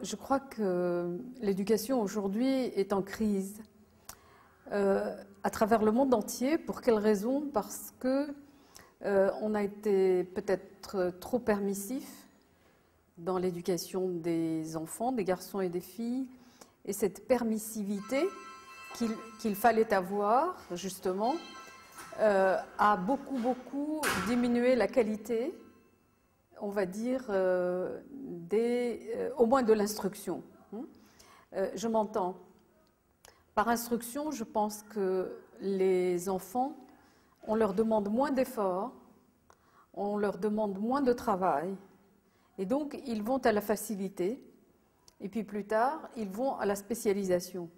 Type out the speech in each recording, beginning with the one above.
Je crois que l'éducation aujourd'hui est en crise à travers le monde entier. Pour quelle raison? Parce que on a été peut-être trop permissif dans l'éducation des enfants, des garçons et des filles, et cette permissivité qu'il fallait avoir justement a beaucoup diminué la qualité, on va dire, au moins de l'instruction. Je m'entends. Par instruction, je pense que les enfants, on leur demande moins d'efforts, on leur demande moins de travail, et donc ils vont à la facilité, et puis plus tard, ils vont à la spécialisation.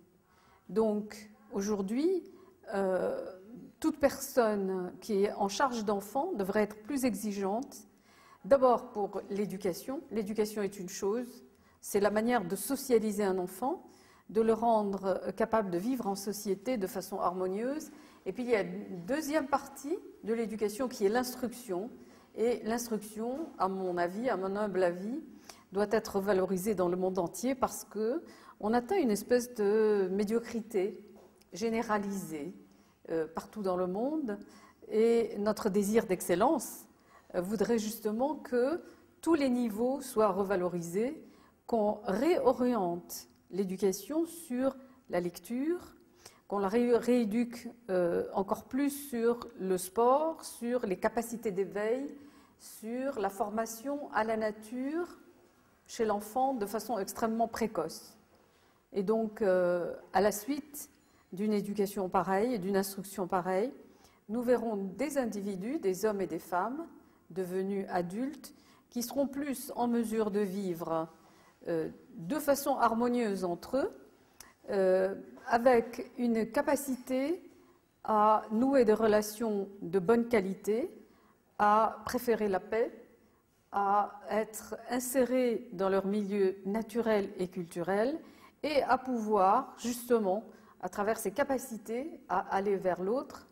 Donc aujourd'hui, toute personne qui est en charge d'enfants devrait être plus exigeante. D'abord pour l'éducation. L'éducation est une chose, c'est la manière de socialiser un enfant, de le rendre capable de vivre en société de façon harmonieuse. Et puis il y a une deuxième partie de l'éducation qui est l'instruction. Et l'instruction, à mon avis, à mon humble avis, doit être valorisée dans le monde entier parce qu'on atteint une espèce de médiocrité généralisée partout dans le monde. Et notre désir d'excellence voudrait justement que tous les niveaux soient revalorisés, qu'on réoriente l'éducation sur la lecture, qu'on la rééduque encore plus sur le sport, sur les capacités d'éveil, sur la formation à la nature chez l'enfant de façon extrêmement précoce. Et donc, à la suite d'une éducation pareille et d'une instruction pareille, nous verrons des individus, des hommes et des femmes, devenus adultes, qui seront plus en mesure de vivre de façon harmonieuse entre eux, avec une capacité à nouer des relations de bonne qualité, à préférer la paix, à être insérés dans leur milieu naturel et culturel, et à pouvoir, justement, à travers ces capacités, à aller vers l'autre,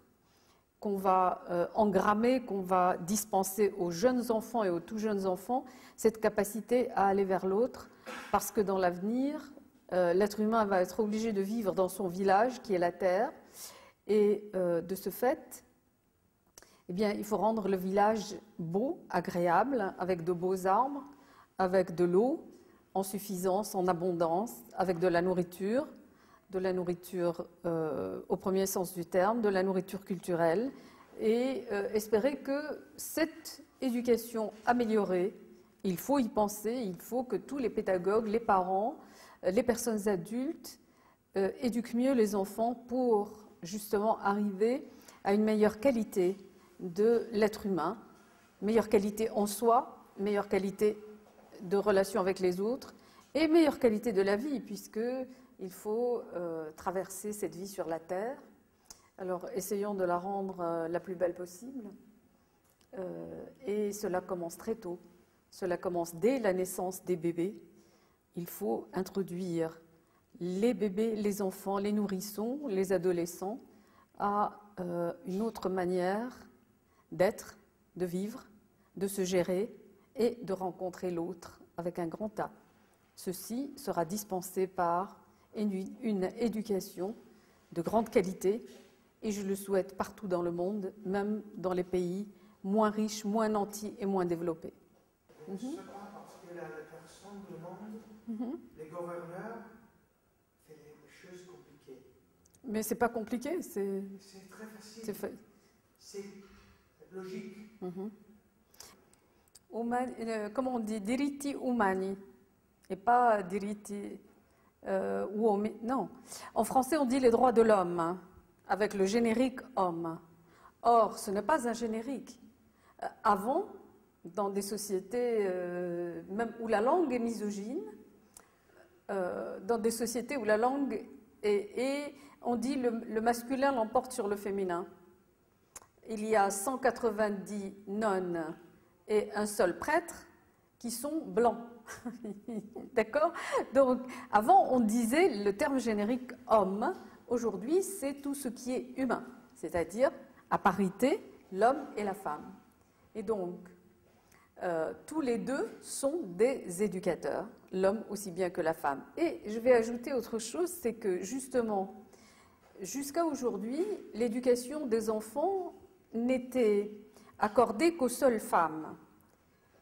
qu'on va engrammer, qu'on va dispenser aux jeunes enfants et aux tout jeunes enfants, cette capacité à aller vers l'autre, parce que dans l'avenir, l'être humain va être obligé de vivre dans son village, qui est la terre, et de ce fait, eh bien, il faut rendre le village beau, agréable, avec de beaux arbres, avec de l'eau en suffisance, en abondance, avec de la nourriture au premier sens du terme, de la nourriture culturelle, et espérer que cette éducation améliorée, il faut y penser, il faut que tous les pédagogues, les parents, les personnes adultes éduquent mieux les enfants pour justement arriver à une meilleure qualité de l'être humain, meilleure qualité en soi, meilleure qualité de relation avec les autres et meilleure qualité de la vie, puisqu'il faut traverser cette vie sur la terre. Alors essayons de la rendre la plus belle possible, et cela commence très tôt, cela commence dès la naissance des bébés. Il faut introduire les bébés, les enfants, les nourrissons, les adolescents à une autre manière d'être, de vivre, de se gérer et de rencontrer l'autre avec un grand A. Ceci sera dispensé par une éducation de grande qualité, et je le souhaite partout dans le monde, même dans les pays moins riches, moins nantis et moins développés. C'est pas parce que la personne demande, les gouverneurs font les choses compliquées. Mais c'est pas compliqué, c'est très facile. C'est logique. Comment on dit, diritti umani, et pas diritti uomini. Non, en français on dit les droits de l'homme, avec le générique homme. Or, ce n'est pas un générique. Avant, dans des sociétés même où la langue est misogyne, dans des sociétés où la langue est on dit le masculin l'emporte sur le féminin. Il y a 190 nonnes et un seul prêtre qui sont blancs. D'accord? Donc, avant, on disait le terme générique homme. Aujourd'hui, c'est tout ce qui est humain, c'est-à-dire à parité, l'homme et la femme. Et donc, tous les deux sont des éducateurs, l'homme aussi bien que la femme. Et je vais ajouter autre chose, c'est que justement, jusqu'à aujourd'hui, l'éducation des enfants n'était accordée qu'aux seules femmes.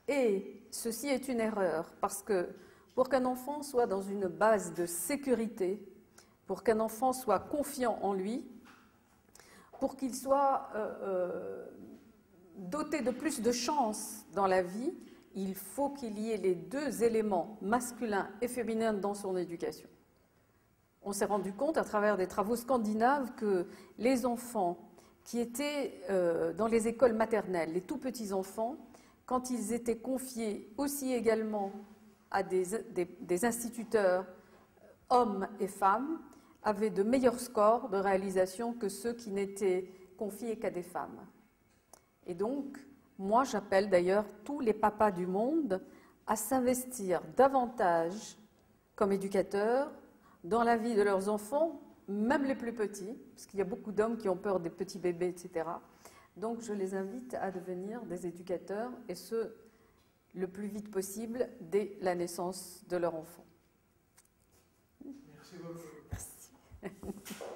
Et ceci est une erreur, parce que pour qu'un enfant soit dans une base de sécurité, pour qu'un enfant soit confiant en lui, pour qu'il soit doté de plus de chances dans la vie, il faut qu'il y ait les deux éléments, masculin et féminin, dans son éducation. On s'est rendu compte à travers des travaux scandinaves que les enfants qui étaient dans les écoles maternelles, les tout petits enfants, quand ils étaient confiés aussi également à des instituteurs, hommes et femmes, avaient de meilleurs scores de réalisation que ceux qui n'étaient confiés qu'à des femmes. Et donc, moi j'appelle d'ailleurs tous les papas du monde à s'investir davantage comme éducateurs dans la vie de leurs enfants, même les plus petits, parce qu'il y a beaucoup d'hommes qui ont peur des petits bébés, etc. Donc je les invite à devenir des éducateurs, et ce, le plus vite possible, dès la naissance de leur enfant. Merci beaucoup. Merci.